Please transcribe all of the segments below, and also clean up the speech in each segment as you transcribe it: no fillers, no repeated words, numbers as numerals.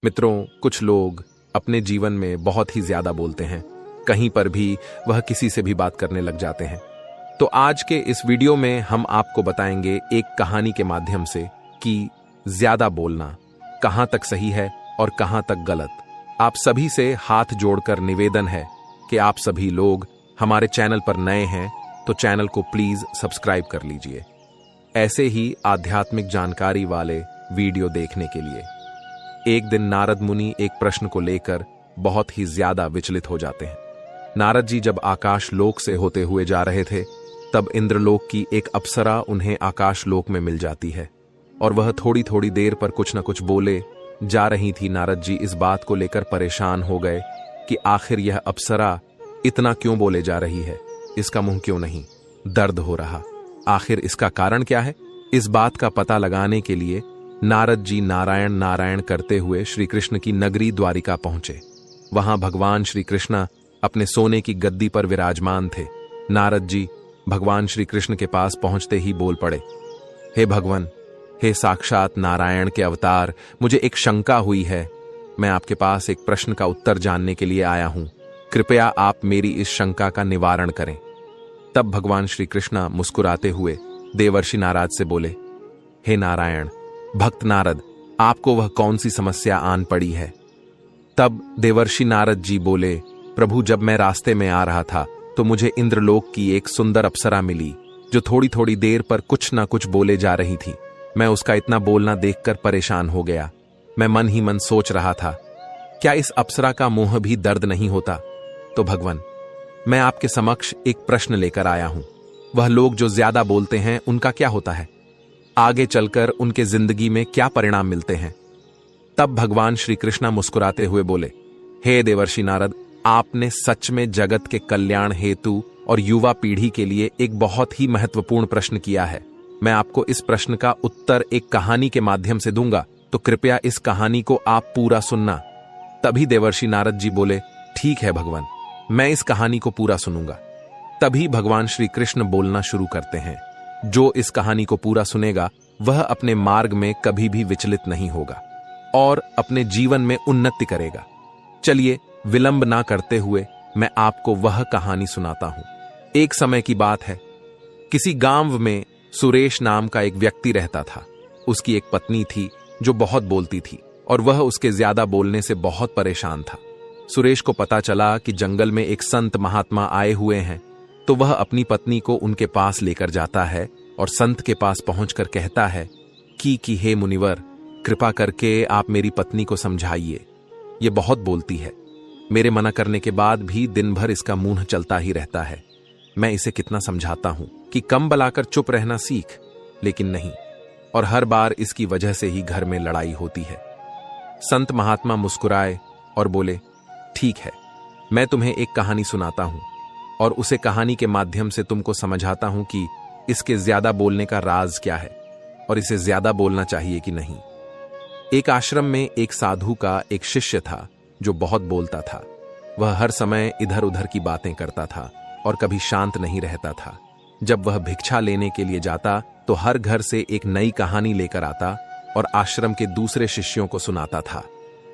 मित्रों, कुछ लोग अपने जीवन में बहुत ही ज्यादा बोलते हैं। कहीं पर भी वह किसी से भी बात करने लग जाते हैं। तो आज के इस वीडियो में हम आपको बताएंगे एक कहानी के माध्यम से कि ज्यादा बोलना कहां तक सही है और कहां तक गलत। आप सभी से हाथ जोड़कर निवेदन है कि आप सभी लोग हमारे चैनल पर नए हैं तो चैनल को प्लीज सब्सक्राइब कर लीजिए, ऐसे ही आध्यात्मिक जानकारी वाले वीडियो देखने के लिए। एक दिन नारद मुनि एक प्रश्न को लेकर बहुत ही ज्यादा विचलित हो जाते हैं। नारद जी जब आकाश लोक से होते हुए जा रहे थे, तब इंद्रलोक की एक अप्सरा उन्हें आकाश लोक में मिल जाती है और वह थोड़ी थोड़ी देर पर कुछ न कुछ बोले जा रही थी। नारद जी इस बात को लेकर परेशान हो गए कि आखिर यह अप्सरा इतना क्यों बोले जा रही है, इसका मुंह क्यों नहीं दर्द हो रहा, आखिर इसका कारण क्या है। इस बात का पता लगाने के लिए नारद जी नारायण नारायण करते हुए श्री कृष्ण की नगरी द्वारिका पहुंचे। वहां भगवान श्री कृष्ण अपने सोने की गद्दी पर विराजमान थे। नारद जी भगवान श्री कृष्ण के पास पहुंचते ही बोल पड़े, हे भगवान, हे साक्षात नारायण के अवतार, मुझे एक शंका हुई है। मैं आपके पास एक प्रश्न का उत्तर जानने के लिए आया हूं। कृपया आप मेरी इस शंका का निवारण करें। तब भगवान श्री कृष्ण मुस्कुराते हुए देवर्षि नारद से बोले, हे नारायण, भक्त नारद, आपको वह कौन सी समस्या आन पड़ी है। तब देवर्षि नारद जी बोले, प्रभु, जब मैं रास्ते में आ रहा था तो मुझे इंद्रलोक की एक सुंदर अप्सरा मिली जो थोड़ी थोड़ी देर पर कुछ ना कुछ बोले जा रही थी। मैं उसका इतना बोलना देखकर परेशान हो गया। मैं मन ही मन सोच रहा था, क्या इस अप्सरा का मुंह भी दर्द नहीं होता। तो भगवान, मैं आपके समक्ष एक प्रश्न लेकर आया हूं। वह लोग जो ज्यादा बोलते हैं उनका क्या होता है, आगे चलकर उनके जिंदगी में क्या परिणाम मिलते हैं। तब भगवान श्री कृष्ण मुस्कुराते हुए बोले, हे देवर्षि नारद, आपने सच में जगत के कल्याण हेतु और युवा पीढ़ी के लिए एक बहुत ही महत्वपूर्ण प्रश्न किया है। मैं आपको इस प्रश्न का उत्तर एक कहानी के माध्यम से दूंगा, तो कृपया इस कहानी को आप पूरा सुनना। तभी देवर्षि नारद जी बोले, ठीक है भगवान, मैं इस कहानी को पूरा सुनूंगा। तभी भगवान श्री कृष्ण बोलना शुरू करते हैं, जो इस कहानी को पूरा सुनेगा वह अपने मार्ग में कभी भी विचलित नहीं होगा और अपने जीवन में उन्नति करेगा। चलिए विलंब ना करते हुए मैं आपको वह कहानी सुनाता हूं। एक समय की बात है, किसी गांव में सुरेश नाम का एक व्यक्ति रहता था। उसकी एक पत्नी थी जो बहुत बोलती थी और वह उसके ज्यादा बोलने से बहुत परेशान था। सुरेश को पता चला कि जंगल में एक संत महात्मा आए हुए हैं, तो वह अपनी पत्नी को उनके पास लेकर जाता है और संत के पास पहुंचकर कहता है कि हे मुनिवर, कृपा करके आप मेरी पत्नी को समझाइए, ये बहुत बोलती है। मेरे मना करने के बाद भी दिन भर इसका मुंह चलता ही रहता है। मैं इसे कितना समझाता हूं कि कम बलाकर चुप रहना सीख, लेकिन नहीं, और हर बार इसकी वजह से ही घर में लड़ाई होती है। संत महात्मा मुस्कुराए और बोले, ठीक है, मैं तुम्हें एक कहानी सुनाता हूं और उसे कहानी के माध्यम से तुमको समझाता हूं कि इसके ज्यादा बोलने का राज क्या है और इसे ज्यादा बोलना चाहिए कि नहीं। एक आश्रम में एक साधु का एक शिष्य था जो बहुत बोलता था। वह हर समय इधर उधर की बातें करता था और कभी शांत नहीं रहता था। जब वह भिक्षा लेने के लिए जाता तो हर घर से एक नई कहानी लेकर आता और आश्रम के दूसरे शिष्यों को सुनाता था।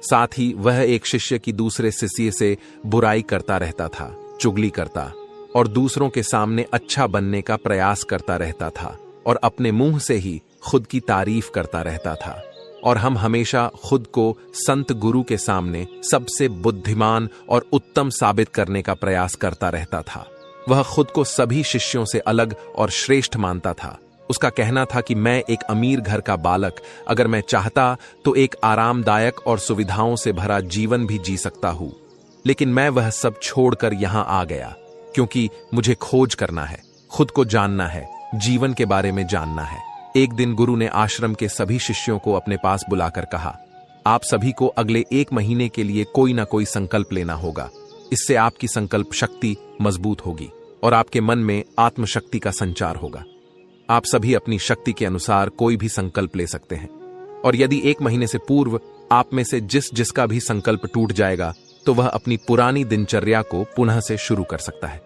साथ ही वह एक शिष्य की दूसरे शिष्य से बुराई करता रहता था, चुगली करता और दूसरों के सामने अच्छा बनने का प्रयास करता रहता था और अपने मुंह से ही खुद की तारीफ करता रहता था। और हम हमेशा खुद को संत गुरु के सामने सबसे बुद्धिमान और उत्तम साबित करने का प्रयास करता रहता था। वह खुद को सभी शिष्यों से अलग और श्रेष्ठ मानता था। उसका कहना था कि मैं एक अमीर घर का बालक, अगर मैं चाहता तो एक आरामदायक और सुविधाओं से भरा जीवन भी जी सकता हूं, लेकिन मैं वह सब छोड़कर यहां आ गया क्योंकि मुझे खोज करना है, खुद को जानना है, जीवन के बारे में जानना है। एक दिन गुरु ने आश्रम के सभी शिष्यों को अपने पास बुलाकर कहा, आप सभी को अगले 1 महीने के लिए कोई ना कोई संकल्प लेना होगा। इससे आपकी संकल्प शक्ति मजबूत होगी और आपके मन में आत्मशक्ति का संचार होगा। आप सभी अपनी शक्ति के अनुसार कोई भी संकल्प ले सकते हैं और यदि 1 महीने से पूर्व आप में से जिसका भी संकल्प टूट जाएगा तो वह अपनी पुरानी दिनचर्या को पुनः से शुरू कर सकता है।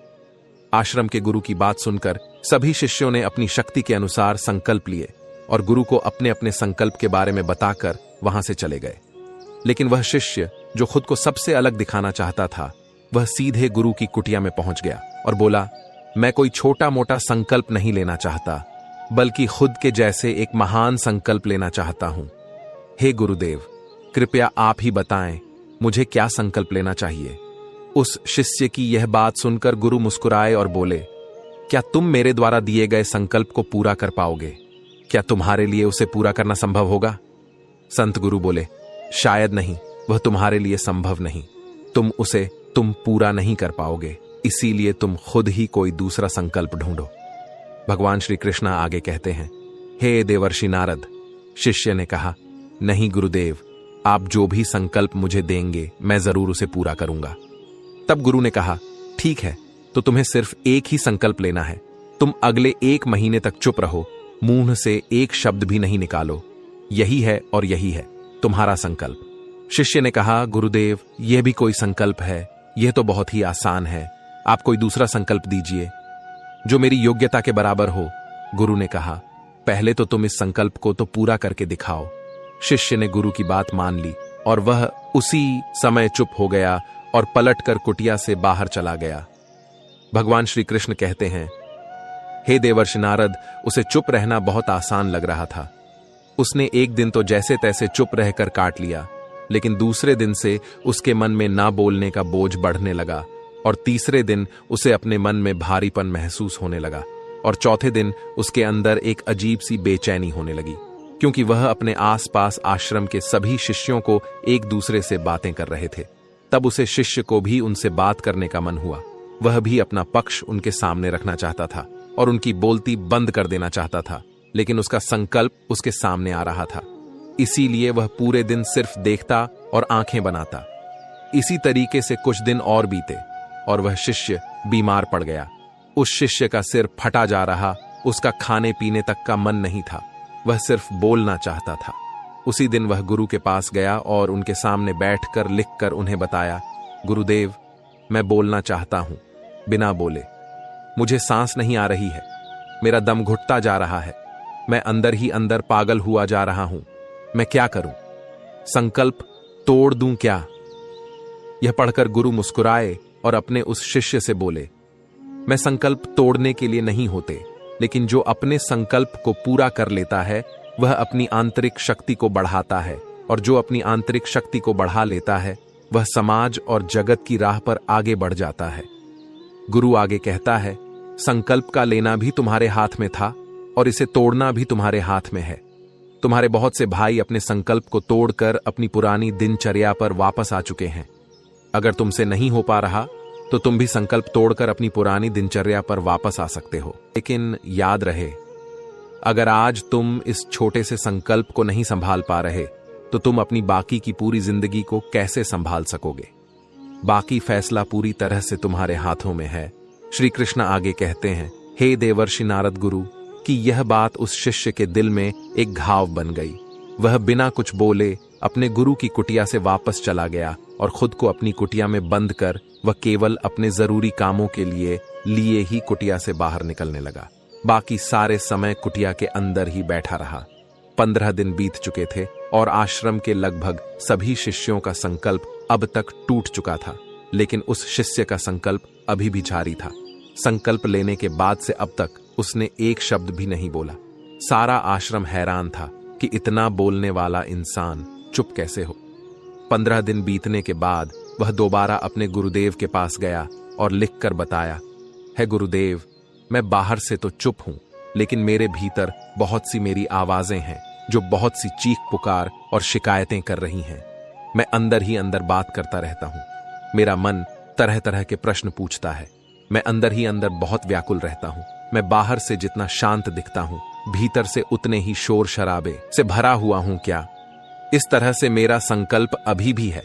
आश्रम के गुरु की बात सुनकर सभी शिष्यों ने अपनी शक्ति के अनुसार संकल्प लिए और गुरु को अपने अपने संकल्प के बारे में बताकर वहां से चले गए। लेकिन वह शिष्य जो खुद को सबसे अलग दिखाना चाहता था, वह सीधे गुरु की कुटिया में पहुंच गया और बोला, मैं कोई छोटा मोटा संकल्प नहीं लेना चाहता, बल्कि खुद के जैसे एक महान संकल्प लेना चाहता हूं। हे गुरुदेव, कृपया आप ही बताएं मुझे क्या संकल्प लेना चाहिए। उस शिष्य की यह बात सुनकर गुरु मुस्कुराए और बोले, क्या तुम मेरे द्वारा दिए गए संकल्प को पूरा कर पाओगे? क्या तुम्हारे लिए उसे पूरा करना संभव होगा? संत गुरु बोले, शायद नहीं, वह तुम्हारे लिए संभव नहीं। तुम पूरा नहीं कर पाओगे, इसीलिए तुम खुद ही कोई दूसरा संकल्प ढूंढो। भगवान श्री कृष्ण आगे कहते हैं, हे देवर्षि नारद। शिष्य ने कहा, नहीं गुरुदेव, आप जो भी संकल्प मुझे देंगे मैं जरूर उसे पूरा करूंगा। तब गुरु ने कहा, ठीक है, तो तुम्हें सिर्फ एक ही संकल्प लेना है। तुम अगले 1 महीने तक चुप रहो, मुंह से एक शब्द भी नहीं निकालो। यही है और यही है तुम्हारा संकल्प। शिष्य ने कहा, गुरुदेव, यह भी कोई संकल्प है? यह तो बहुत ही आसान है, आप कोई दूसरा संकल्प दीजिए जो मेरी योग्यता के बराबर हो। गुरु ने कहा, पहले तो तुम इस संकल्प को तो पूरा करके दिखाओ। शिष्य ने गुरु की बात मान ली और वह उसी समय चुप हो गया और पलटकर कुटिया से बाहर चला गया। भगवान श्री कृष्ण कहते हैं, हे देवर्षि नारद, उसे चुप रहना बहुत आसान लग रहा था। उसने एक दिन तो जैसे तैसे चुप रहकर काट लिया, लेकिन दूसरे दिन से उसके मन में ना बोलने का बोझ बढ़ने लगा और तीसरे दिन उसे अपने मन में भारीपन महसूस होने लगा और चौथे दिन उसके अंदर एक अजीब सी बेचैनी होने लगी, क्योंकि वह अपने आसपास आश्रम के सभी शिष्यों को एक दूसरे से बातें कर रहे थे। तब उसे शिष्य को भी उनसे बात करने का मन हुआ। वह भी अपना पक्ष उनके सामने रखना चाहता था और उनकी बोलती बंद कर देना चाहता था, लेकिन उसका संकल्प उसके सामने आ रहा था। इसीलिए वह पूरे दिन सिर्फ देखता और आंखें बनाता। इसी तरीके से कुछ दिन और बीते और वह शिष्य बीमार पड़ गया। उस शिष्य का सिर फटा जा रहा, उसका खाने पीने तक का मन नहीं था, वह सिर्फ बोलना चाहता था। उसी दिन वह गुरु के पास गया और उनके सामने बैठकर लिखकर उन्हें बताया, गुरुदेव, मैं बोलना चाहता हूं, बिना बोले। मुझे सांस नहीं आ रही है, मेरा दम घुटता जा रहा है, मैं अंदर ही अंदर पागल हुआ जा रहा हूं। मैं क्या करूं? संकल्प तोड़ दूं क्या? यह पढ़कर गुरु मुस्कुराए और अपने उस शिष्य से बोले, मैं संकल्प तोड़ने के लिए नहीं होते, लेकिन जो अपने संकल्प को पूरा कर लेता है वह अपनी आंतरिक शक्ति को बढ़ाता है, और जो अपनी आंतरिक शक्ति को बढ़ा लेता है वह समाज और जगत की राह पर आगे बढ़ जाता है। गुरु आगे कहता है, संकल्प का लेना भी तुम्हारे हाथ में था और इसे तोड़ना भी तुम्हारे हाथ में है। तुम्हारे बहुत से भाई अपने संकल्प को तोड़कर अपनी पुरानी दिनचर्या पर वापस आ चुके हैं। अगर तुमसे नहीं हो पा रहा तो तुम भी संकल्प तोड़कर अपनी पुरानी दिनचर्या पर वापस आ सकते हो। लेकिन याद रहे, अगर आज तुम इस छोटे से संकल्प को नहीं संभाल पा रहे तो तुम अपनी बाकी की पूरी जिंदगी को कैसे संभाल सकोगे? बाकी फैसला पूरी तरह से तुम्हारे हाथों में है। श्री कृष्ण आगे कहते हैं, हे देवर्षि नारद गुरु, कि यह बात उस शिष्य के दिल में एक घाव बन गई। वह बिना कुछ बोले अपने गुरु की कुटिया से वापस चला गया और खुद को अपनी कुटिया में बंद कर वह केवल अपने जरूरी कामों के लिए ही कुटिया से बाहर निकलने लगा। बाकी सारे समय कुटिया के अंदर ही बैठा रहा। 15 दिन बीत चुके थे और आश्रम के लगभग सभी शिष्यों का संकल्प अब तक टूट चुका था, लेकिन उस शिष्य का संकल्प अभी भी जारी था। संकल्प लेने के बाद से अब तक उसने एक शब्द भी नहीं बोला। सारा आश्रम हैरान था कि इतना बोलने वाला इंसान चुप कैसे हो। 15 दिन बीतने के बाद वह दोबारा अपने गुरुदेव के पास गया और लिखकर बताया, है गुरुदेव, मैं बाहर से तो चुप हूं, लेकिन मेरे भीतर बहुत सी मेरी आवाजें हैं जो बहुत सी चीख पुकार और शिकायतें कर रही हैं। मैं अंदर ही अंदर बात करता रहता हूं। मेरा मन तरह तरह के प्रश्न पूछता है। मैं अंदर ही अंदर बहुत व्याकुल रहता हूं। मैं बाहर से जितना शांत दिखता हूं, भीतर से उतने ही शोर शराबे से भरा हुआ हूं क्या? इस तरह से मेरा संकल्प अभी भी है।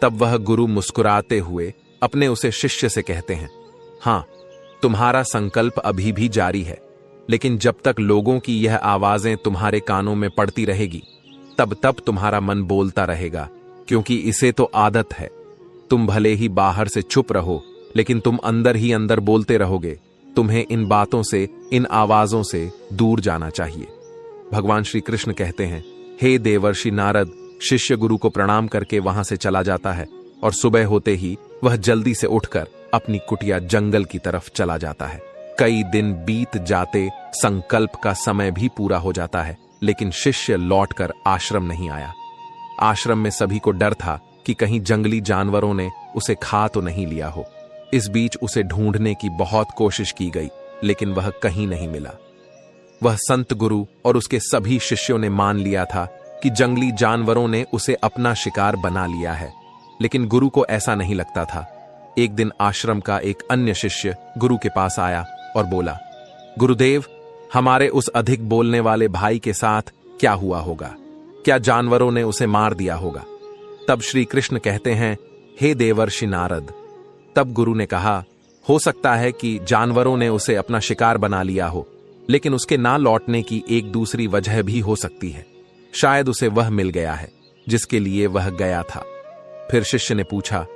तब वह गुरु मुस्कुराते हुए अपने उसे शिष्य से कहते हैं, हां, तुम्हारा संकल्प अभी भी जारी है, लेकिन जब तक लोगों की यह आवाजें तुम्हारे कानों में पड़ती रहेगी तब तुम्हारा मन बोलता रहेगा, क्योंकि इसे तो आदत है। तुम भले ही बाहर से चुप रहो, लेकिन तुम अंदर ही अंदर बोलते रहोगे। तुम्हें इन बातों से, इन आवाजों से दूर जाना चाहिए। भगवान श्री कृष्ण कहते हैं, हे देवर्षि नारद, शिष्य गुरु को प्रणाम करके वहां से चला जाता है और सुबह होते ही वह जल्दी से उठकर अपनी कुटिया जंगल की तरफ चला जाता है। कई दिन बीत जाते, संकल्प का समय भी पूरा हो जाता है, लेकिन शिष्य लौटकर आश्रम नहीं आया। आश्रम में सभी को डर था कि कहीं जंगली जानवरों ने उसे खा तो नहीं लिया हो। इस बीच उसे ढूंढने की बहुत कोशिश की गई, लेकिन वह कहीं नहीं मिला। वह संत गुरु और उसके सभी शिष्यों ने मान लिया था कि जंगली जानवरों ने उसे अपना शिकार बना लिया है, लेकिन गुरु को ऐसा नहीं लगता था। एक दिन आश्रम का एक अन्य शिष्य गुरु के पास आया और बोला, गुरुदेव, हमारे उस अधिक बोलने वाले भाई के साथ क्या हुआ होगा? क्या जानवरों ने उसे मार दिया होगा? तब श्री कृष्ण कहते हैं, हे देवर्षि नारद। तब गुरु ने कहा, हो सकता है कि जानवरों ने उसे अपना शिकार बना लिया हो, लेकिन उसके ना लौटने की एक दूसरी वजह भी हो सकती है। शायद उसे वह मिल गया है जिसके लिए वह गया था। फिर शिष्य ने पूछा,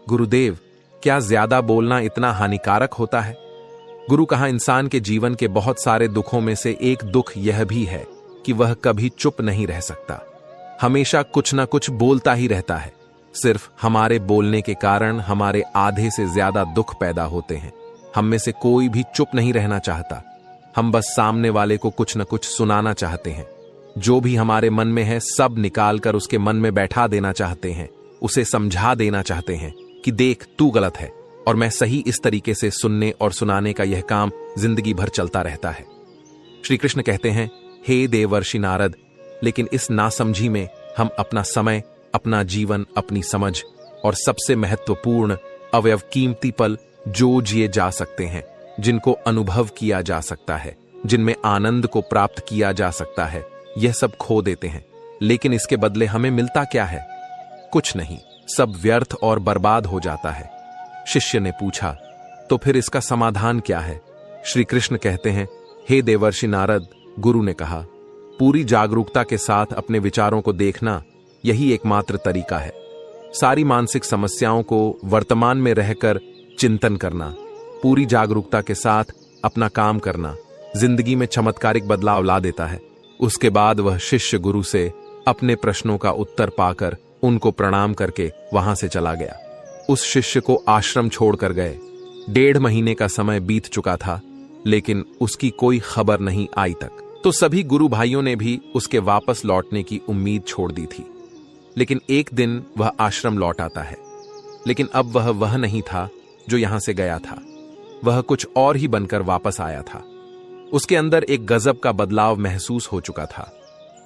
गुरुदेव, क्या ज्यादा बोलना इतना हानिकारक होता है? गुरु कहा, इंसान के जीवन के बहुत सारे दुखों में से एक दुख यह भी है कि वह कभी चुप नहीं रह सकता, हमेशा कुछ ना कुछ बोलता ही रहता है। सिर्फ हमारे बोलने के कारण हमारे आधे से ज्यादा दुख पैदा होते हैं। हम में से कोई भी चुप नहीं रहना चाहता। हम बस सामने वाले को कुछ न कुछ सुनाना चाहते हैं। जो भी हमारे मन में है सब निकालकर उसके मन में बैठा देना चाहते हैं। उसे समझा देना चाहते हैं कि देख, तू गलत है और मैं सही। इस तरीके से सुनने और सुनाने का यह काम जिंदगी भर चलता रहता है। श्री कृष्ण कहते हैं, हे देवर्षि नारद, लेकिन इस नासमझी में हम अपना समय, अपना जीवन, अपनी समझ और सबसे महत्वपूर्ण अवयव कीमती पल जो जिए जा सकते हैं, जिनको अनुभव किया जा सकता है, जिनमें आनंद को प्राप्त किया जा सकता है, यह सब खो देते हैं। लेकिन इसके बदले हमें मिलता क्या है? कुछ नहीं, सब व्यर्थ और बर्बाद हो जाता है। शिष्य ने पूछा, तो फिर इसका समाधान क्या है? श्री कृष्ण कहते हैं, हे देवर्षि नारद, गुरु ने कहा, पूरी जागरूकता के साथ अपने विचारों को देखना यही एकमात्र तरीका है। सारी मानसिक समस्याओं को वर्तमान में रहकर चिंतन करना, पूरी जागरूकता के साथ अपना काम करना जिंदगी में चमत्कारिक बदलाव ला देता है। उसके बाद वह शिष्य गुरु से अपने प्रश्नों का उत्तर पाकर उनको प्रणाम करके वहां से चला गया। उस शिष्य को आश्रम छोड़कर गए। 1.5 महीने का समय बीत चुका था, लेकिन उसकी कोई खबर नहीं आई तक। तो सभी गुरु भाइयों ने भी उसके वापस लौटने की उम्मीद छोड़ दी थी। लेकिन एक दिन वह आश्रम लौट आता है, लेकिन अब वह नहीं था जो यहां से गया था। वह कुछ और ही बनकर वापस आया था। उसके अंदर एक गजब का बदलाव महसूस हो चुका था।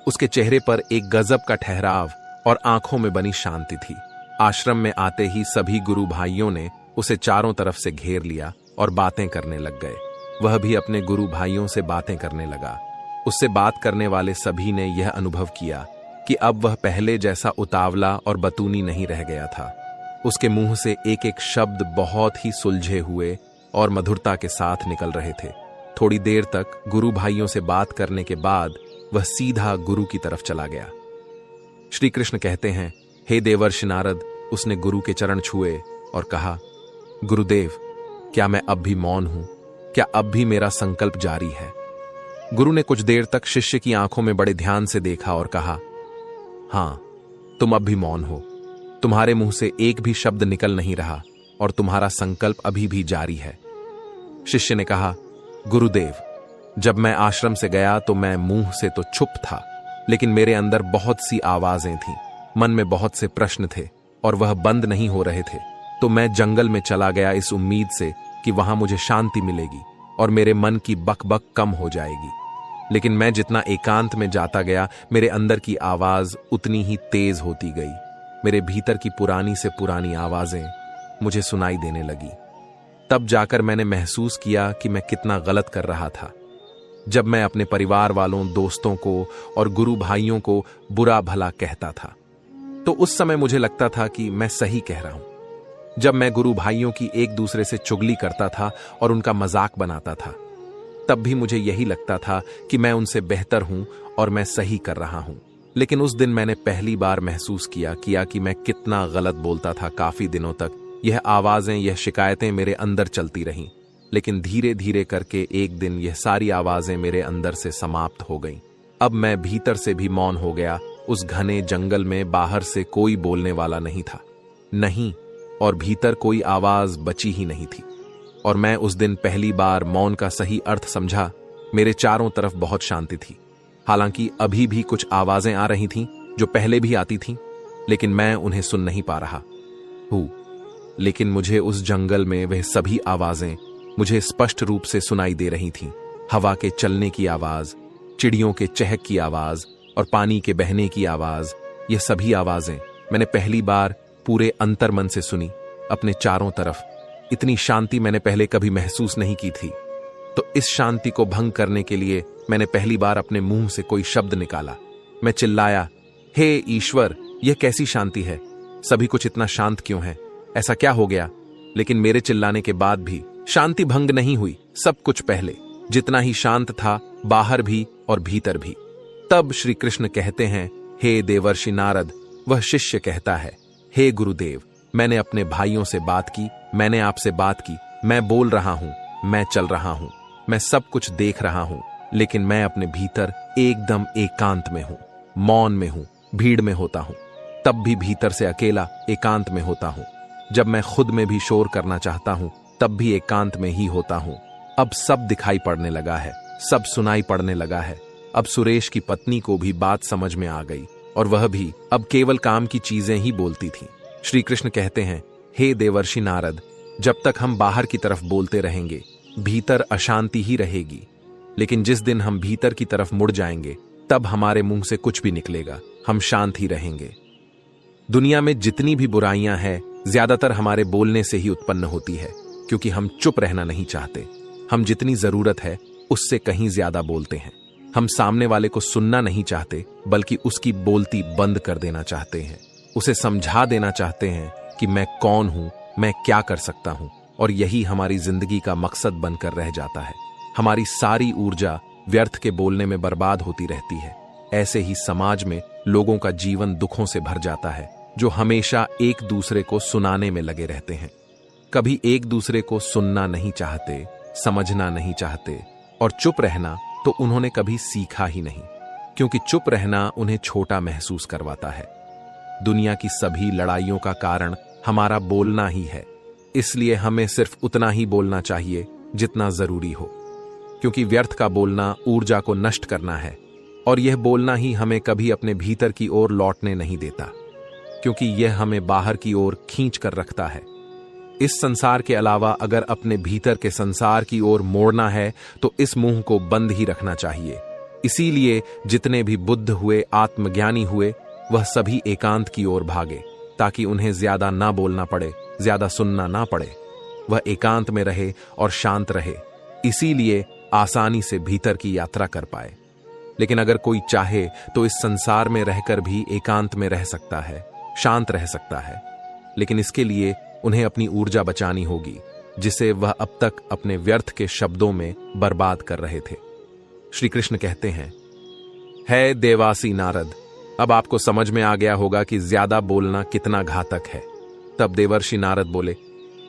उसके चेहरे पर एक गजब का ठहराव और आंखों में बनी शांति थी। आश्रम में आते ही सभी गुरु भाइयों ने उसे चारों तरफ से घेर लिया और बातें करने लग गए। वह भी अपने गुरु भाइयों से बातें करने लगा। उससे बात करने वाले सभी ने यह अनुभव किया कि अब वह पहले जैसा उतावला और बतूनी नहीं रह गया था। उसके मुंह से एक एक शब्द बहुत ही सुलझे हुए और मधुरता के साथ निकल रहे थे। थोड़ी देर तक गुरु भाइयों से बात करने के बाद वह सीधा गुरु की तरफ चला गया। श्री कृष्ण कहते हैं, हे देवर्षि नारद, उसने गुरु के चरण छुए और कहा, गुरुदेव, क्या मैं अब भी मौन हूं? क्या अब भी मेरा संकल्प जारी है? गुरु ने कुछ देर तक शिष्य की आंखों में बड़े ध्यान से देखा और कहा, हां, तुम अब भी मौन हो। तुम्हारे मुंह से एक भी शब्द निकल नहीं रहा और तुम्हारा संकल्प अभी भी जारी है। शिष्य ने कहा, गुरुदेव, जब मैं आश्रम से गया तो मैं मुंह से तो चुप था, लेकिन मेरे अंदर बहुत सी आवाजें थीं, मन में बहुत से प्रश्न थे और वह बंद नहीं हो रहे थे। तो मैं जंगल में चला गया इस उम्मीद से कि वहां मुझे शांति मिलेगी और मेरे मन की बकबक कम हो जाएगी। लेकिन मैं जितना एकांत में जाता गया, मेरे अंदर की आवाज उतनी ही तेज होती गई। मेरे भीतर की पुरानी से पुरानी आवाजें मुझे सुनाई देने लगी। तब जाकर मैंने महसूस किया कि मैं कितना गलत कर रहा था। जब मैं अपने परिवार वालों, दोस्तों को और गुरु भाइयों को बुरा भला कहता था, तो उस समय मुझे लगता था कि मैं सही कह रहा हूं। जब मैं गुरु भाइयों की एक दूसरे से चुगली करता था और उनका मजाक बनाता था, तब भी मुझे यही लगता था कि मैं उनसे बेहतर हूं और मैं सही कर रहा हूं। लेकिन उस दिन मैंने पहली बार महसूस किया कि मैं कितना गलत बोलता था। काफी दिनों तक यह आवाजें, यह शिकायतें मेरे अंदर चलती रहीं, लेकिन धीरे धीरे करके एक दिन यह सारी आवाजें मेरे अंदर से समाप्त हो गईं। अब मैं भीतर से भी मौन हो गया उस घने जंगल में बाहर से कोई बोलने वाला नहीं था, नहीं, और भीतर कोई आवाज बची ही नहीं थी। और मैं उस दिन पहली बार मौन का सही अर्थ समझा। मेरे चारों तरफ बहुत शांति थी। हालांकि अभी भी कुछ आवाजें आ रही थीं जो पहले भी आती थीं, लेकिन मैं उन्हें सुन नहीं पा रहा हूं। लेकिन मुझे उस जंगल में वह सभी आवाजें मुझे स्पष्ट रूप से सुनाई दे रही थीं। हवा के चलने की आवाज, चिड़ियों के चहक की आवाज और पानी के बहने की आवाज। ये सभी आवाजें मैंने पहली बार पूरे अंतर्मन से सुनी, अपने चारों तरफ। इतनी शांति मैंने पहले कभी महसूस नहीं की थी। तो इस शांति को भंग करने के लिए मैंने पहली बार अपने मुंह से कोई शब्द निकाला। मैं चिल्लाया, हे ईश्वर, यह कैसी शांति है? सभी कुछ इतना शांत क्यों है? ऐसा क्या हो गया? लेकिन मेरे चिल्लाने के बाद भी शांति भंग नहीं हुई। सब कुछ पहले जितना ही शांत था, बाहर भी और भीतर भी। तब श्री कृष्ण कहते हैं, हे देवर्षि नारद। वह शिष्य कहता है, हे गुरुदेव, मैंने अपने भाइयों से बात की, मैंने आपसे बात की, मैं बोल रहा हूं, मैं चल रहा हूं, मैं सब कुछ देख रहा हूं, लेकिन मैं अपने भीतर एकदम एकांत में हूं, मौन में हूं, भीड़ में होता हूं। तब भी भीतर से अकेला एकांत में होता हूं। जब मैं खुद में भी शोर करना चाहता हूं, तब भी एकांत में ही होता हूं। अब सब दिखाई पड़ने लगा है, सब सुनाई पड़ने लगा है। अब सुरेश की पत्नी को भी बात समझ में आ गई, और वह भी अब केवल काम की चीजें ही बोलती थी। श्री कृष्ण कहते हैं, हे देवर्षि नारद, जब तक हम बाहर की तरफ बोलते रहेंगे, भीतर अशांति ही रहेगी। लेकिन जिस दिन हम भीतर की तरफ मुड़ जाएंगे, तब हमारे मुंह से कुछ भी निकलेगा, हम शांत ही रहेंगे। दुनिया में जितनी भी बुराइयां हैं, ज्यादातर हमारे बोलने से ही उत्पन्न होती है, क्योंकि हम चुप रहना नहीं चाहते। हम जितनी जरूरत है उससे कहीं ज्यादा बोलते हैं। हम सामने वाले को सुनना नहीं चाहते, बल्कि उसकी बोलती बंद कर देना चाहते हैं। उसे समझा देना चाहते हैं कि मैं कौन हूं, मैं क्या कर सकता हूं, और यही हमारी जिंदगी का मकसद बनकर रह जाता है। हमारी सारी ऊर्जा व्यर्थ के बोलने में बर्बाद होती रहती है। ऐसे ही समाज में लोगों का जीवन दुखों से भर जाता है, जो हमेशा एक दूसरे को सुनाने में लगे रहते हैं। कभी एक दूसरे को सुनना नहीं चाहते, समझना नहीं चाहते, और चुप रहना तो उन्होंने कभी सीखा ही नहीं, क्योंकि चुप रहना उन्हें छोटा महसूस करवाता है। दुनिया की सभी लड़ाइयों का कारण हमारा बोलना ही है। इसलिए हमें सिर्फ उतना ही बोलना चाहिए जितना जरूरी हो, क्योंकि व्यर्थ का बोलना ऊर्जा को नष्ट करना है, और यह बोलना ही हमें कभी अपने भीतर की ओर लौटने नहीं देता, क्योंकि यह हमें बाहर की ओर खींच कर रखता है। इस संसार के अलावा अगर अपने भीतर के संसार की ओर मोड़ना है, तो इस मुंह को बंद ही रखना चाहिए। इसीलिए जितने भी बुद्ध हुए, आत्मज्ञानी हुए, वह सभी एकांत की ओर भागे, ताकि उन्हें ज्यादा ना बोलना पड़े, ज्यादा सुनना ना पड़े। वह एकांत में रहे और शांत रहे, इसीलिए आसानी से भीतर की यात्रा कर पाए। लेकिन अगर कोई चाहे तो इस संसार में रहकर भी एकांत में रह सकता है, शांत रह सकता है। लेकिन इसके लिए उन्हें अपनी ऊर्जा बचानी होगी, जिसे वह अब तक अपने व्यर्थ के शब्दों में बर्बाद कर रहे थे। श्री कृष्ण कहते हैं, है देवासी नारद, अब आपको समझ में आ गया होगा कि ज्यादा बोलना कितना घातक है। तब देवर्षि नारद बोले,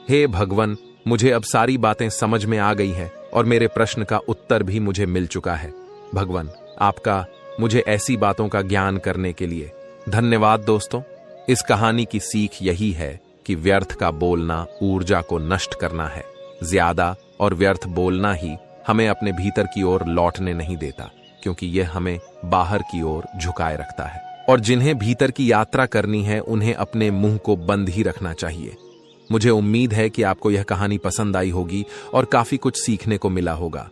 हे भगवन, मुझे अब सारी बातें समझ में आ गई हैं और मेरे प्रश्न का उत्तर भी मुझे मिल चुका है। भगवन, आपका मुझे ऐसी बातों का ज्ञान करने के लिए धन्यवाद। दोस्तों, इस कहानी की सीख यही है कि व्यर्थ का बोलना ऊर्जा को नष्ट करना है। ज्यादा और व्यर्थ बोलना ही हमें अपने भीतर की ओर लौटने नहीं देता, क्योंकि यह हमें बाहर की ओर झुकाए रखता है। और जिन्हें भीतर की यात्रा करनी है, उन्हें अपने मुंह को बंद ही रखना चाहिए। मुझे उम्मीद है कि आपको यह कहानी पसंद आई होगी और काफी कुछ सीखने को मिला होगा।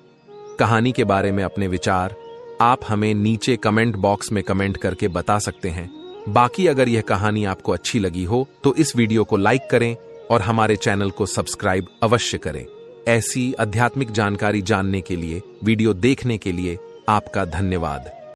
कहानी के बारे में अपने विचार आप हमें नीचे कमेंट बॉक्स में कमेंट करके बता सकते हैं। बाकी अगर यह कहानी आपको अच्छी लगी हो तो इस वीडियो को लाइक करें और हमारे चैनल को सब्सक्राइब अवश्य करें। ऐसी आध्यात्मिक जानकारी जानने के लिए, वीडियो देखने के लिए आपका धन्यवाद।